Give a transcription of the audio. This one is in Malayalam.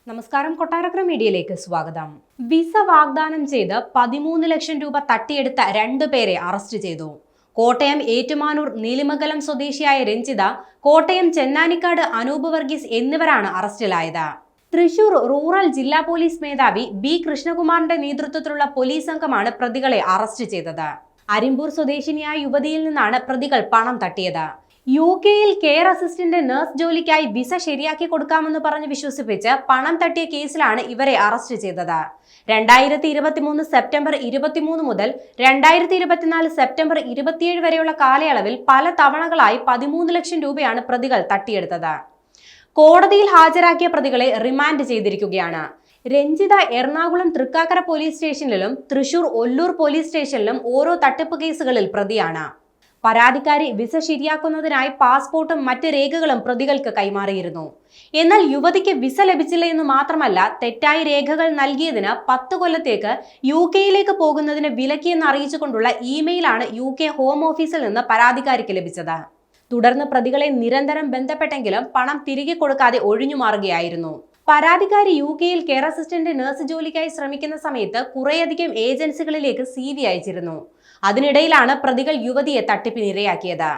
നമസ്കാരം, കൊട്ടാരക്കര മീഡിയയിലേക്ക് സ്വാഗതം. വിസ വാഗ്ദാനം ചെയ്ത് 13 ലക്ഷം രൂപ തട്ടിയെടുത്ത 2 പേരെ അറസ്റ്റ് ചെയ്തു. കോട്ടയം ഏറ്റുമാനൂർ നീലിമംഗലം സ്വദേശിയായ രഞ്ജിത, കോട്ടയം ചെന്നാനിക്കാട് അനൂപ് വർഗീസ് എന്നിവരാണ് അറസ്റ്റിലായത്. തൃശൂർ റൂറൽ ജില്ലാ പോലീസ് മേധാവി ബി കൃഷ്ണകുമാറിന്റെ നേതൃത്വത്തിലുള്ള പോലീസ് സംഘമാണ് പ്രതികളെ അറസ്റ്റ് ചെയ്തത്. അരിമ്പൂർ സ്വദേശിനിയായ യുവതിയിൽ നിന്നാണ് പ്രതികൾ പണം തട്ടിയത്. UK-യിൽ കെയർ അസിസ്റ്റന്റ് നഴ്സ് ജോലിക്കായി വിസ ശരിയാക്കി കൊടുക്കാമെന്ന് പറഞ്ഞ് വിശ്വസിപ്പിച്ച് പണം തട്ടിയ കേസിലാണ് ഇവരെ അറസ്റ്റ് ചെയ്തത്. 2023 സെപ്റ്റംബർ 23 മുതൽ 2024 സെപ്റ്റംബർ 27 വരെയുള്ള കാലയളവിൽ പല തവണകളായി 13 ലക്ഷം രൂപയാണ് പ്രതികൾ തട്ടിയെടുത്തത്. കോടതിയിൽ ഹാജരാക്കിയ പ്രതികളെ റിമാൻഡ് ചെയ്തിരിക്കുകയാണ്. രഞ്ജിത എറണാകുളം തൃക്കാക്കര പോലീസ് സ്റ്റേഷനിലും തൃശൂർ ഒല്ലൂർ പോലീസ് സ്റ്റേഷനിലും ഓരോ തട്ടിപ്പ് കേസുകളിൽ പ്രതിയാണ്. പരാതിക്കാരി വിസ ശരിയാക്കുന്നതിനായി പാസ്പോർട്ടും മറ്റ് രേഖകളും പ്രതികൾക്ക് കൈമാറിയിരുന്നു. എന്നാൽ യുവതിക്ക് വിസ ലഭിച്ചില്ല എന്ന് മാത്രമല്ല, തെറ്റായ രേഖകൾ നൽകിയതിന് 10 കൊല്ലത്തേക്ക് UK-യിലേക്ക് പോകുന്നതിന് വിലക്കിയെന്ന് അറിയിച്ചുകൊണ്ടുള്ള ഇമെയിലാണ് UK ഹോം ഓഫീസിൽ നിന്ന് പരാതിക്കാരിക്ക് ലഭിച്ചത്. തുടർന്ന് പ്രതികളെ നിരന്തരം ബന്ധപ്പെട്ടെങ്കിലും പണം തിരികെ കൊടുക്കാതെ ഒഴിഞ്ഞുമാറുകയായിരുന്നു. പരാതിക്കാരി UK-യിൽ കെയർ അസിസ്റ്റന്റ് നഴ്സ് ജോലിക്കായി ശ്രമിക്കുന്ന സമയത്ത് കുറേയധികം ഏജൻസികളിലേക്ക് CV അയച്ചിരുന്നു. അതിനിടയിലാണ് പ്രതികൾ യുവതിയെ തട്ടിപ്പിനിരയാക്കിയത്.